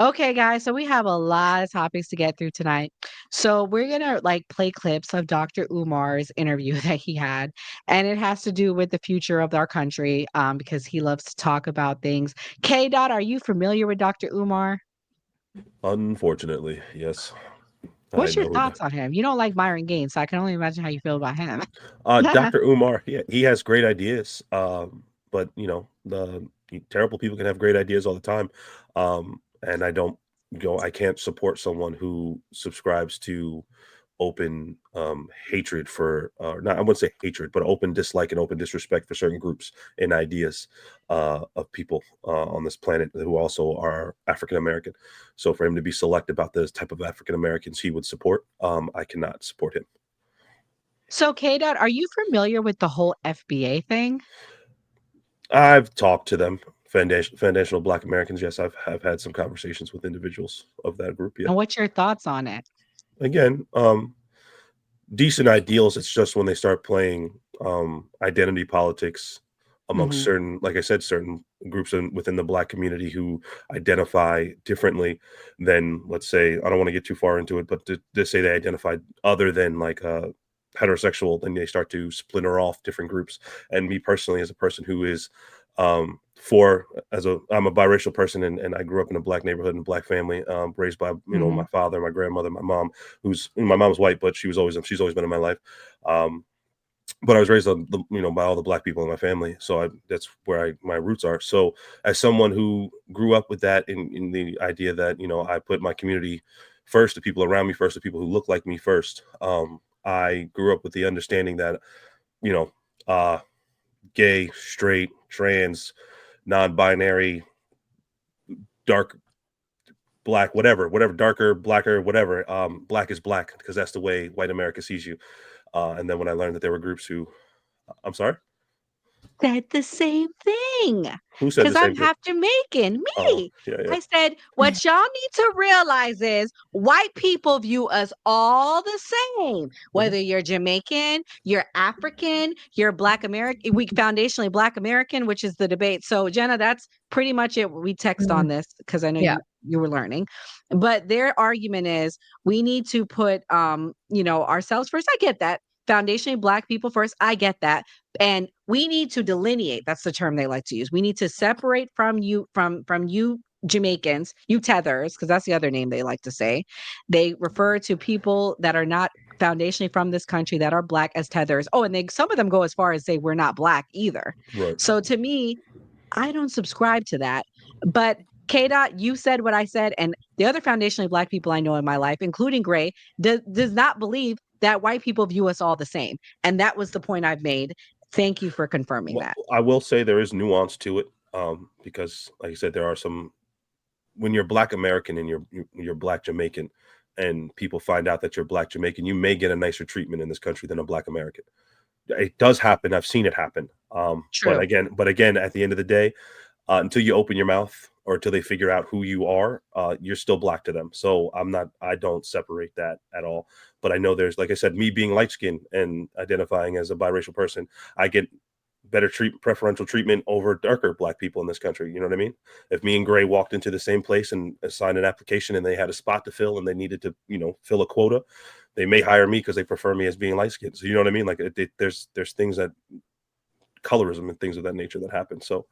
Okay, guys, so we have a lot of topics to get through tonight. So we're gonna like play clips of Dr. Umar's interview that he had, and it has to do with the future of our country, because he loves to talk about things. K. Dot, are you familiar with Dr. Umar? Unfortunately, yes, I What's your know who. thoughts on him? You don't like Myron Gaines, so I can only imagine how you feel about him. Dr. Umar, he has great ideas, but the terrible people can have great ideas all the time, and I can't support someone who subscribes to open hatred for, not I wouldn't say hatred, but open dislike and open disrespect for certain groups and ideas of people on this planet who also are African American. So for him to be select about the type of African Americans he would support, I cannot support him. So, K. Dot, are you familiar with the whole FBA thing? I've talked to them, foundational Black Americans. Yes, have had some conversations with individuals of that group. Yeah. And what's your thoughts on it? Again, decent ideals. It's just when they start playing identity politics amongst Hmm. certain, like I said, certain groups within the Black community who identify differently than, let's say, I don't want to get too far into it, but to say they identify other than like heterosexual, then they start to splinter off different groups. And me personally, as a person who is for as a I'm a biracial person, and I grew up in a Black neighborhood and Black family, raised by Hmm. my father, my grandmother, my mom, who's my mom's white, but she's always been in my life. Um, but I was raised on by all the Black people in my family, so that's where my roots are. So as someone who grew up with that, in the idea that I put my community first, the people around me first, the people who look like me first. I grew up with the understanding that you know uh, gay, straight, trans, non-binary, dark, black, whatever, darker, blacker, whatever. Black is black because that's the way white America sees you. And then when I learned that there were groups who, I'm sorry, Said the same thing who said because the I'm same thing? half Jamaican. Oh, Me. yeah, yeah. I said, what y'all need to realize is white people view us all the same. Mhm. Whether you're Jamaican, you're African, you're Black American, we foundationally Black American, which is the debate. So, Jenna, that's pretty much it. We text Mm, on this because I know yeah. you were learning. But their argument is we need to put ourselves first. I get that. Foundationally Black people first. I get that, and we need to delineate. That's the term they like to use. We need to separate from you Jamaicans, you tethers, because that's the other name they like to say. They refer to people that are not foundationally from this country that are Black as tethers. Oh, and some of them go as far as say we're not Black either. Right. So to me, I don't subscribe to that. But K Dot, you said what I said, and the other foundationally Black people I know in my life, including Gray, does not believe that white people view us all the same. And that was the point I've made. Thank you for confirming Well, that. I will say there is nuance to it, because, like I said, there are some when you're Black American and you're Black Jamaican, and people find out that you're Black Jamaican, you may get a nicer treatment in this country than a Black American. It does happen. I've seen it happen. But True. again, at the end of the day, until you open your mouth or until they figure out who you are, you're still Black to them. So I don't separate that at all. But I know there's, like I said, me being light skinned and identifying as a biracial person, I get preferential treatment over darker Black people in this country. You know what I mean? If me and Gray walked into the same place and signed an application and they had a spot to fill and they needed to, fill a quota, they may hire me because they prefer me as being light skinned. So you know what I mean? Like there's things that colorism and things of that nature that happen. So,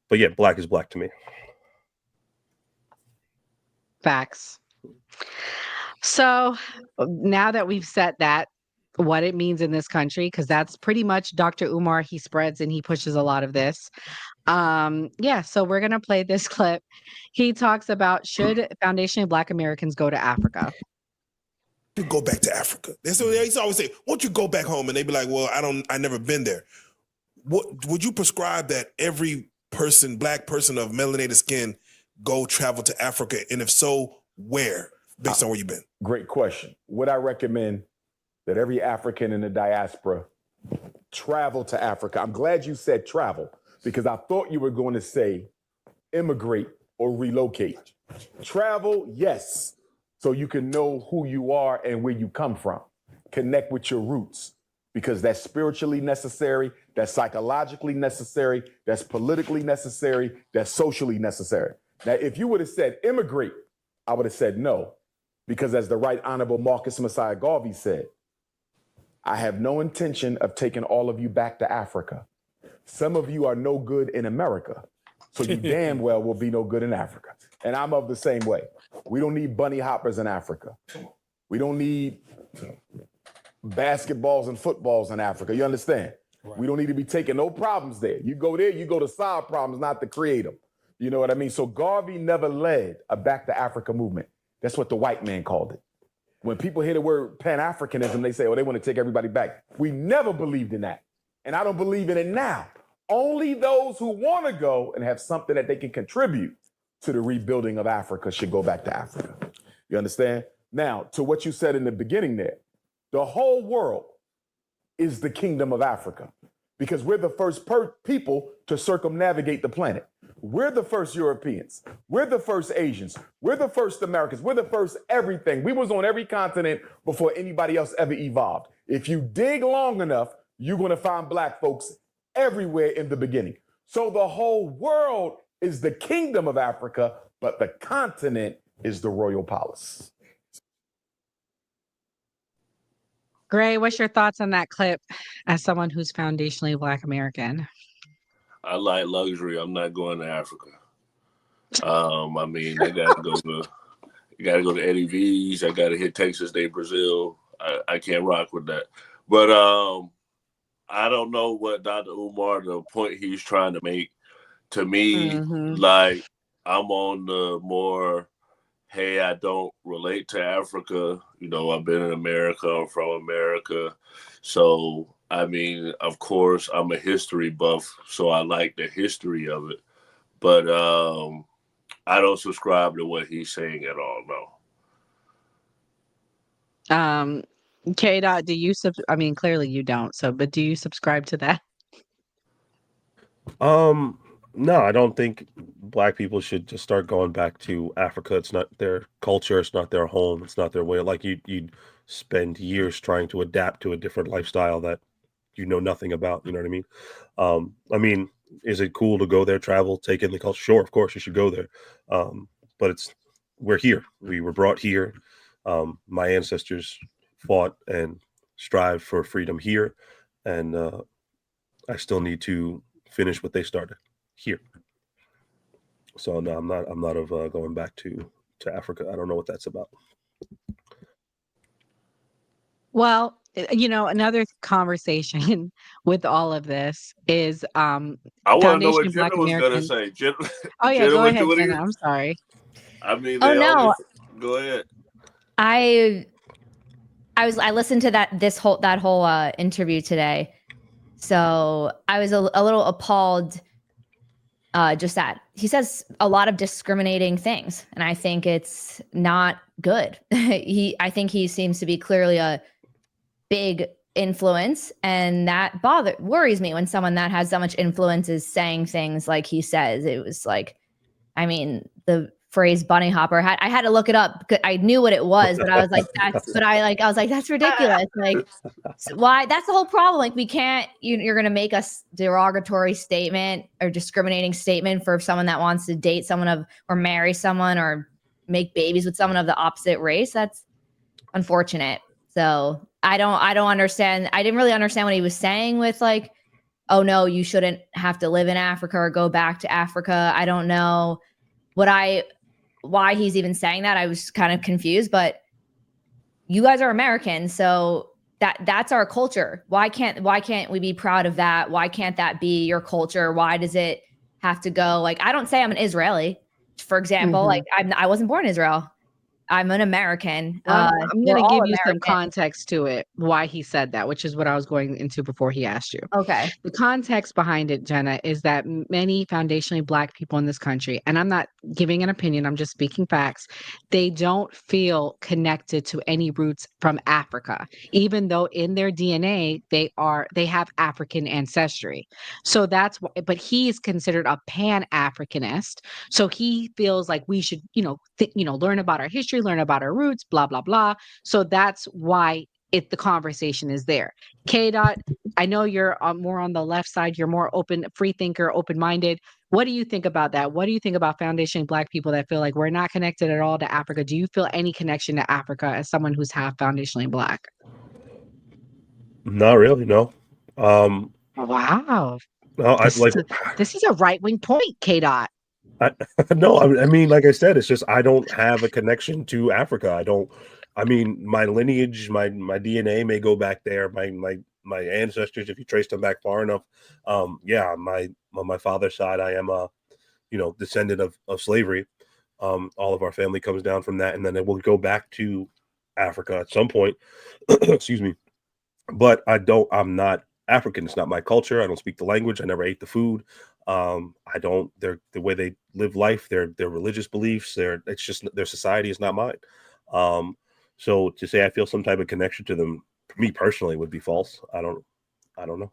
but yeah, Black is Black to me. Facts. So now that we've set that, what it means in this country, because that's pretty much Dr. Umar, he spreads and he pushes a lot of this. Yeah, so we're gonna play this clip. He talks about should foundationally Black Americans go to Africa? You go back to Africa. They used to always say, "Won't you go back home?" And they'd be like, "Well, I never been there." What would you prescribe that every person, Black person of melanated skin, go travel to Africa? And if so, where? Based on where you've been. Great question. Would I recommend that every African in the diaspora travel to Africa? I'm glad you said travel because I thought you were going to say immigrate or relocate. Travel, yes, so you can know who you are and where you come from. Connect with your roots because that's spiritually necessary, that's psychologically necessary, that's politically necessary, that's socially necessary. Now, if you would have said immigrate, I would have said no. Because as the Right Honorable Marcus Messiah Garvey said, I have no intention of taking all of you back to Africa. Some of you are no good in America, so you damn well will be no good in Africa. And I'm of the same way. We don't need bunny hoppers in Africa. We don't need basketballs and footballs in Africa. You understand? Right. We don't need to be taking no problems there. You go there, you go to solve problems, not to create them. You know what I mean? So Garvey never led a back to Africa movement. That's what the white man called it. When people hear the word Pan-Africanism, they say, oh, they want to take everybody back. We never believed in that. And I don't believe in it now. Only those who want to go and have something that they can contribute to the rebuilding of Africa should go back to Africa. You understand? Now, to what you said in the beginning there, the whole world is the kingdom of Africa because we're the first people to circumnavigate the planet. We're the first Europeans. We're the first Asians. We're the first Americans. We're the first everything. We was on every continent before anybody else ever evolved. If you dig long enough, you're going to find black folks everywhere in the beginning. So the whole world is the kingdom of Africa, but the continent is the royal palace. Gray, what's your thoughts on that clip as someone who's foundationally Black American? I like luxury. I'm not going to Africa. I mean, I gotta go to Eddie V's. I gotta hit Texas Day, Brazil. I can't rock with that. But I don't know what Dr. Umar, the point he's trying to make. To me, like I'm on the more, hey, I don't relate to Africa. You know, I've been in America. I'm from America. So, I mean, of course, I'm a history buff, so I like the history of it. But I don't subscribe to what he's saying at all, no. K-Dot, do you I mean, clearly you don't, but do you subscribe to that? No, I don't think black people should just start going back to Africa. It's not their culture. It's not their home. It's not their way. Like you'd spend years trying to adapt to a different lifestyle that you know nothing about. You know what I mean? I mean, is it cool to go there, travel, take in the culture? Sure, of course you should go there. But we're here. We were brought here. My ancestors fought and strived for freedom here, and I still need to finish what they started here. So no, I'm not of going back to Africa. I don't know what that's about. Well, another conversation with all of this is I want to know what Black Jenna was going to say. Oh yeah, go ahead, Jenna. I'm sorry. I mean, go ahead. I listened to that whole interview today, so I was a little appalled. Just that he says a lot of discriminating things, and I think it's not good. I think he seems to be clearly a big influence, and that worries me when someone that has so much influence is saying things like he says. It was like, I mean, the phrase bunny hopper, I had to look it up because I knew what it was, but I was like, that's ridiculous. Like, why? That's the whole problem. Like, we can't, you're going to make a derogatory statement or discriminating statement for someone that wants to date someone or marry someone or make babies with someone of the opposite race. That's unfortunate. So I don't understand. I didn't really understand what he was saying with like, oh no, you shouldn't have to live in Africa or go back to Africa. I don't know why he's even saying that. I was kind of confused, but you guys are American, so that's our culture. Why can't we be proud of that? Why can't that be your culture? Why does it have to go? Like, I don't say I'm an Israeli, for example. Like I wasn't born in Israel. I'm an American. I'm going to give you some context to it, why he said that, which is what I was going into before he asked you. Okay. The context behind it, Jenna, is that many foundationally Black people in this country, and I'm not giving an opinion, I'm just speaking facts, they don't feel connected to any roots from Africa, even though in their DNA, they have African ancestry. So that's why, but he is considered a Pan-Africanist. So he feels like we should, learn about our history, learn about our roots, blah, blah, blah. So that's why if the conversation is there. K Dot, I know you're more on the left side. You're more open, free thinker, open-minded. What do you think about that? What do you think about foundationally Black people that feel like we're not connected at all to Africa? Do you feel any connection to Africa as someone who's half foundationally Black? Not really, no. Wow. No, I like. This is a right-wing point, K Dot. I, no, I mean, like I said, it's just I don't have a connection to Africa. I don't. I mean, my lineage, my DNA may go back there. My ancestors, if you trace them back far enough, yeah, on my father's side, I am a descendant of slavery. All of our family comes down from that, and then it will go back to Africa at some point. Excuse me, but I'm not African. It's not my culture. I don't speak the language. I never ate the food. I don't. The way they live life, their religious beliefs, it's just their society is not mine. So to say I feel some type of connection to them, me personally, would be false. I don't know.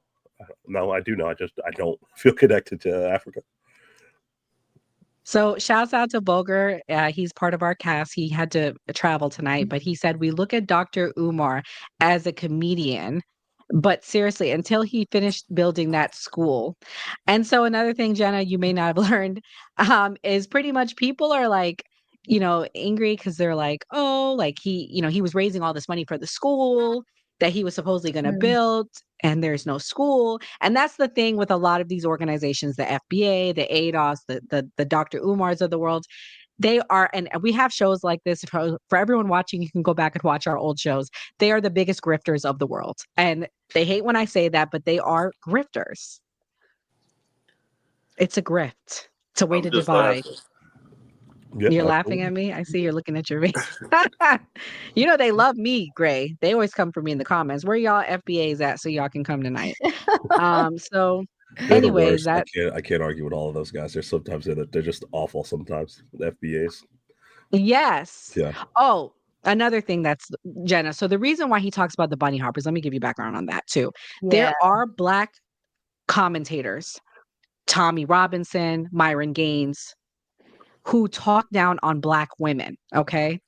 No, I do know. I don't feel connected to Africa. So shouts out to Boger. He's part of our cast. He had to travel tonight, but he said we look at Dr. Umar as a comedian. But seriously, until he finished building that school. And so another thing, Jenna, you may not have learned, is pretty much people are like, angry because they're like, oh, like he was raising all this money for the school that he was supposedly going to build, and there's no school. And that's the thing with a lot of these organizations, the FBA, the ADOS, the Dr. Umars of the world. They are, and we have shows like this for everyone watching. You can go back and watch our old shows. They are the biggest grifters of the world. And they hate when I say that, but they are grifters. It's a grift. It's a way to divide. Yeah, you're laughing at me. I see you're looking at your face. They love me, Gray. They always come for me in the comments. Where y'all FBAs at so y'all can come tonight? So they're anyways, the worst. I can't argue with all of those guys. They're just awful sometimes. The FBAs. Yes. Yeah. Oh, another thing that's Jenna. So the reason why he talks about the bunny hoppers, let me give you background on that too. Yeah. There are Black commentators, Tommy Robinson, Myron Gaines, who talk down on Black women. Okay.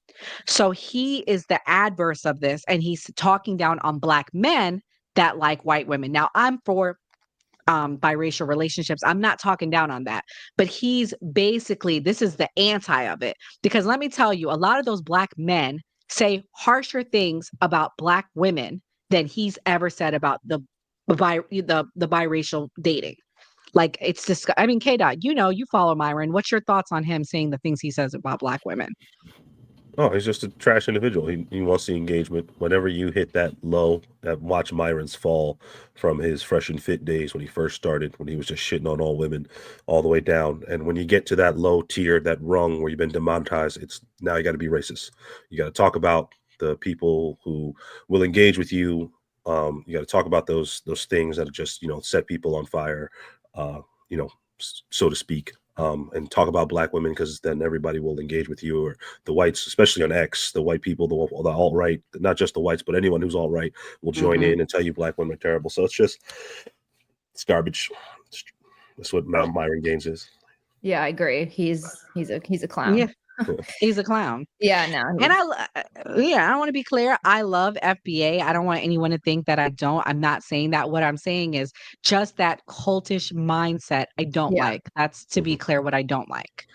So he is the adverse of this, and he's talking down on Black men that like white women. Now, I'm for biracial relationships. I'm not talking down on that, but he's basically, this is the anti of it. Because let me tell you, a lot of those Black men say harsher things about Black women than he's ever said about the biracial dating. Like, it's just, I mean, K-Dot, you follow Myron. What's your thoughts on him saying the things he says about Black women? Oh, he's just a trash individual. He wants the engagement. Whenever you hit that low, watch Myron's fall from his fresh and fit days when he first started, when he was just shitting on all women, all the way down. And when you get to that low tier, that rung where you've been demonetized, it's now you got to be racist. You got to talk about the people who will engage with you. You got to talk about those things that just set people on fire, so to speak. And talk about Black women, because then everybody will engage with you, or the whites, especially on X, the white people, the alt-right, not just the whites, but anyone who's alt-right will join in and tell you Black women are terrible. So it's garbage. That's what Myron Gaines is. Yeah, I agree. He's a clown. Yeah. He's a clown. Yeah, no. And I want to be clear. I love FBA. I don't want anyone to think that I don't. I'm not saying that. What I'm saying is just that cultish mindset I don't like. That's, to be clear, what I don't like.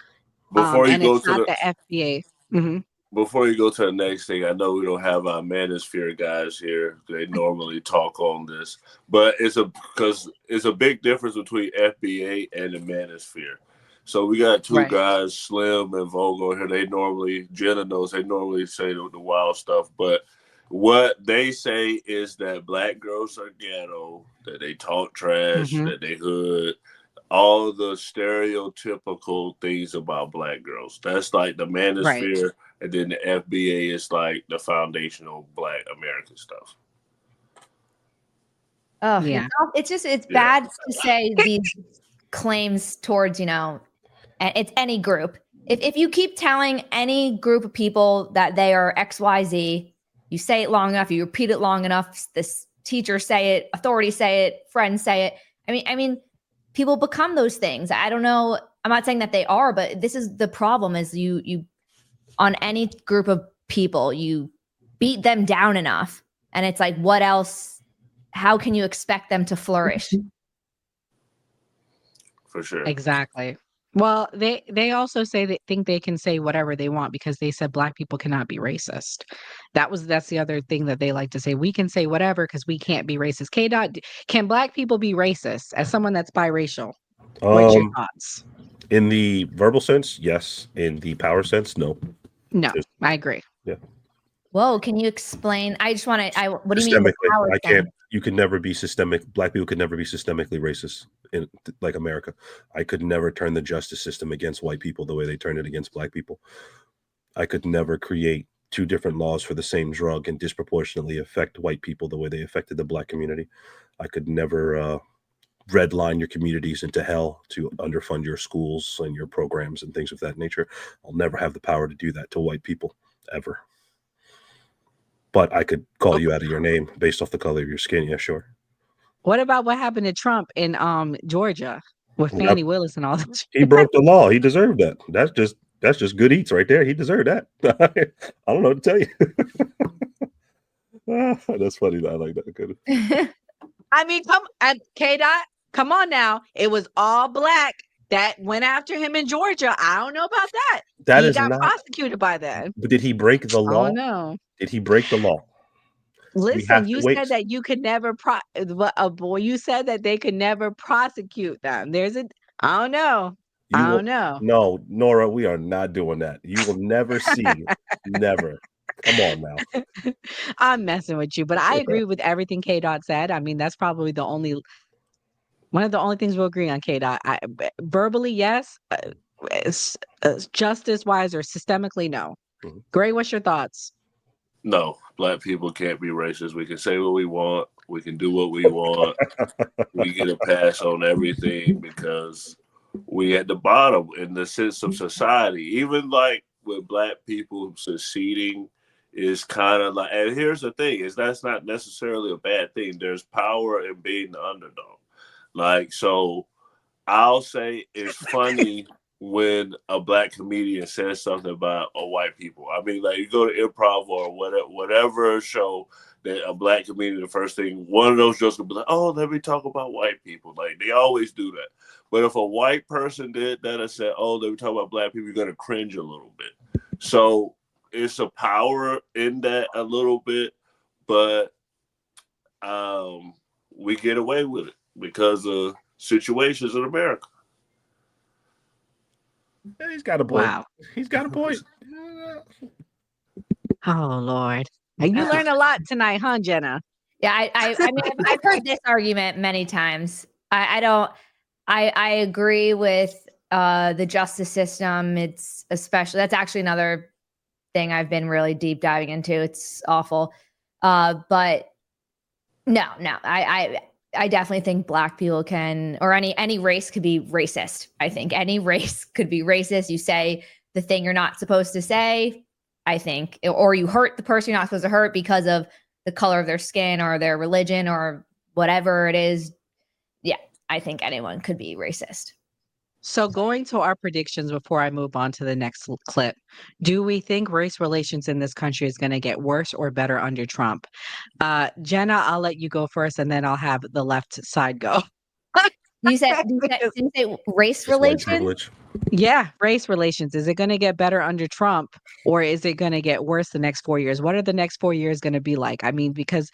Before you go it's not the FBA. Mm-hmm. Before you go to the next thing, I know we don't have our Manosphere guys here. They normally talk on this, but it's a big difference between FBA and the Manosphere. So we got two guys, Slim and Vogel here. Jenna knows, they normally say the wild stuff, but what they say is that Black girls are ghetto, that they talk trash, that they hood, all the stereotypical things about Black girls. That's like the Manosphere, and then the FBA is like the foundational Black American stuff. Oh, yeah. It's bad to say these claims towards, it's any group. If you keep telling any group of people that they are XYZ, you say it long enough, you repeat it long enough, this teacher say it, authorities say it, friends say it. I mean, people become those things. I don't know. I'm not saying that they are, but this is the problem: is you on any group of people, you beat them down enough, And it's like, what else? How can you expect them to flourish? For sure. Exactly. Well, they also say they think they can say whatever they want because they said black people cannot be racist. That's the other thing that they like to say. We can say whatever because we can't be racist. K dot, can black people be racist? As someone that's biracial, what's your thoughts? In the verbal sense, yes. In the power sense, no. No, Just- I agree. Yeah. Whoa, can you explain? I just want to. What do you mean? Systemically, I can't. You can never be systemic. Black people could never be systemically racist in like America. I could never turn the justice system against white people the way they turn it against black people. I could never create two different laws for the same drug and disproportionately affect white people the way they affected the black community. I could never redline your communities into hell to underfund your schools and your programs and things of that nature. I'll never have the power to do that to white people ever. But I could call you out of your name based off the color of your skin. Yeah, sure. What about what happened to Trump in Georgia with Fannie Willis and all that? He broke the law. He deserved that. That's just good eats right there. He deserved that. I don't know what to tell you. That's funny. I like that. Good. I mean, K dot, come on now. It was all black that went after him in Georgia. I don't know about that. That he is got not prosecuted by that. But did he break the law? Oh no. Did he break the law? Listen, you said that you could never you said that they could never prosecute them. I don't know. I don't know. No, Nora, we are not doing that. You will never see. Never. Come on now. I'm messing with you, but I agree with everything K Dot said. I mean, that's probably one of the only things we'll agree on, K Dot. Verbally, yes. Justice wise or systemically, no. Mm-hmm. Gray, what's your thoughts? No, black people can't be racist. We can say what we want. We can do what we want. We get a pass on everything because we at the bottom in the sense of society. Even like with black people seceding is kind of like, and here's the thing, is that's not necessarily a bad thing. There's power in being the underdog. Like, so I'll say it's funny when a black comedian says something about white people. I mean, like you go to improv or whatever show that a black comedian, the first thing, one of those jokes will be like, oh, let me talk about white people. Like they always do that. But if a white person did that and said, oh, let me talk about black people, you're going to cringe a little bit. So it's a power in that a little bit, but we get away with it because of situations in America. Yeah, he's got a point. Wow. He's got a point. Oh Lord. And you learned a lot tonight, huh, Jenna? Yeah, I mean, I've heard this argument many times. I agree with the justice system. It's especially, that's actually another thing I've been really deep diving into. It's awful. But no, I definitely think black people can, or any race could be racist. I think any race could be racist. You say the thing you're not supposed to say, I think, or you hurt the person you're not supposed to hurt because of the color of their skin or their religion or whatever it is. Yeah, I think anyone could be racist. So going to our predictions before I move on to the next clip, do we think race relations in this country is going to get worse or better under Trump? Jenna, I'll let you go first and then I'll have the left side go. You said race relations? Yeah, race relations. Is it going to get better under Trump or is it going to get worse the next 4 years? What are the next 4 years going to be like? I mean, because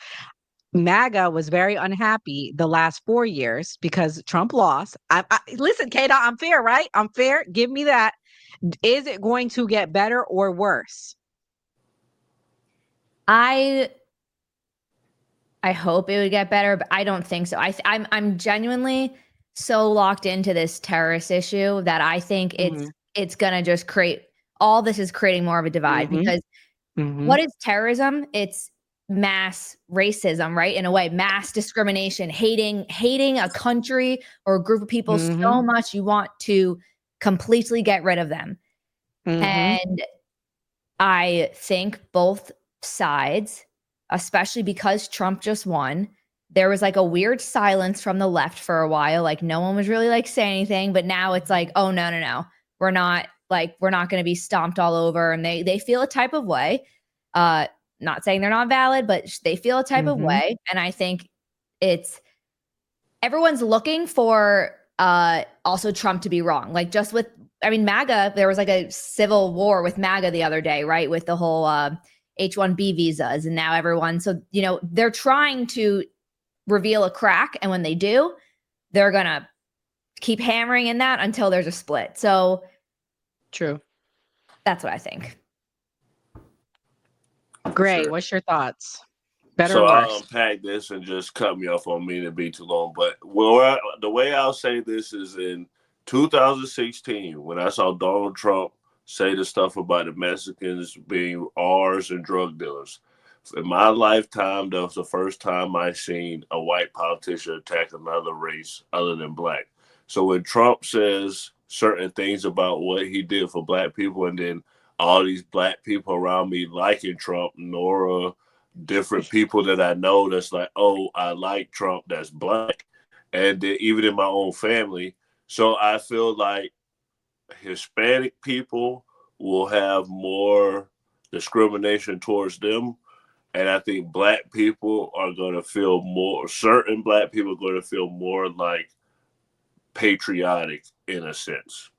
MAGA was very unhappy the last 4 years because Trump lost. Listen, Kata, I'm fair, right? I'm fair. Give me that. Is it going to get better or worse? I hope it would get better, but I don't think so. I'm genuinely so locked into this terrorist issue that I think it's gonna just create, all this is creating more of a divide because what is terrorism? It's mass racism, right? In a way, mass discrimination, hating a country or a group of people so much you want to completely get rid of them. And I think both sides, especially because Trump just won, there was like a weird silence from the left for a while. Like no one was really like saying anything, but now it's like, oh no. We're not going to be stomped all over. And they feel a type of way. not saying they're not valid, but they feel a type of way. And I think everyone's looking for also Trump to be wrong. Like just with, I mean, MAGA, there was like a civil war with MAGA the other day, right? With the whole H-1B visas. And now everyone, so, you know, they're trying to reveal a crack. And when they do, they're going to keep hammering in that until there's a split. So true. That's what I think. Gray, Sure. what's your thoughts? Better So or I'll worse? unpack this and just cut me off on me to be too long. But the way I'll say this is in 2016, when I saw Donald Trump say the stuff about the Mexicans being R's and drug dealers. In my lifetime, that was the first time I seen a white politician attack another race other than black. So when Trump says certain things about what he did for black people, and then all these black people around me liking Trump, Nora, different people that I know that's like, oh, I like Trump, that's black. And then even in my own family. So I feel like Hispanic people will have more discrimination towards them. And I think black people are going to feel more, certain black people are going to feel more like patriotic in a sense.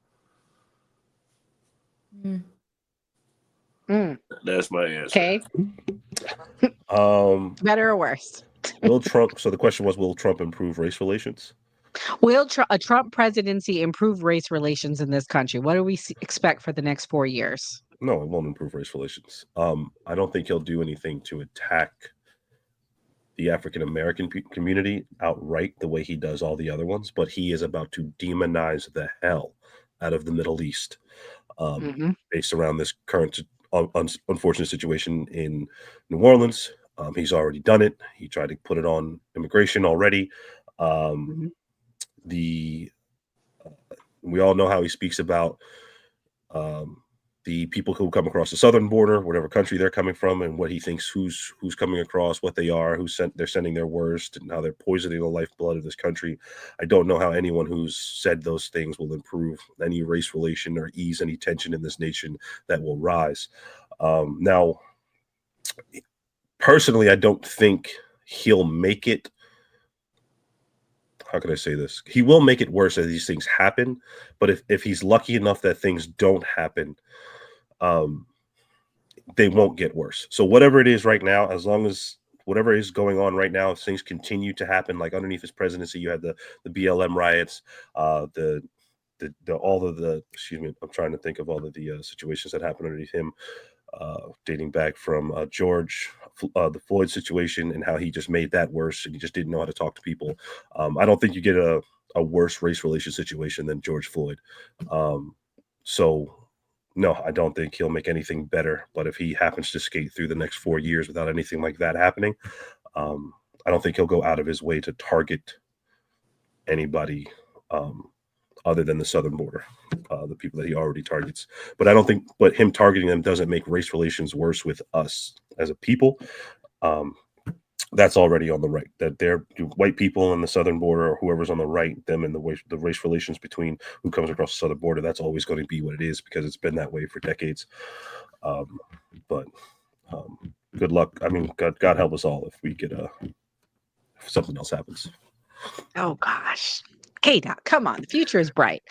That's my answer. Okay. Better or worse? Will Trump, so the question was, will Trump improve race relations? Will a Trump presidency improve race relations in this country? What do we expect for the next 4 years? No, it won't improve race relations. I don't think he'll do anything to attack the African American community outright the way he does all the other ones, but he is about to demonize the hell out of the Middle East based around this current unfortunate situation in New Orleans. He's already done it. He tried to put it on immigration already. We all know how he speaks about the people who come across the southern border, whatever country they're coming from, and what he thinks who's coming across, what they are, they're sending their worst, and how they're poisoning the lifeblood of this country. I don't know how anyone who's said those things will improve any race relation or ease any tension in this nation that will rise. Now, personally, I don't think he'll make it. How can I say this? He will make it worse as these things happen, but if he's lucky enough that things don't happen, they won't get worse. So whatever it is right now, as long as whatever is going on right now, if things continue to happen, like underneath his presidency, you had the BLM riots, excuse me, I'm trying to think of all of the situations that happened underneath him, dating back from the Floyd situation, and how he just made that worse, and he just didn't know how to talk to people. I don't think you get a worse race relation situation than George Floyd. So no, I don't think he'll make anything better. But if he happens to skate through the next 4 years without anything like that happening, I don't think he'll go out of his way to target anybody other than the southern border, the people that he already targets. But I don't think, but him targeting them doesn't make race relations worse with us as a people. That's already on the right. That they're white people on the southern border, or whoever's on the right, them and the race relations between who comes across the southern border. That's always going to be what it is because it's been that way for decades. But good luck. I mean, God help us all if we get if something else happens. Oh gosh. K-Dot, come on. The future is bright.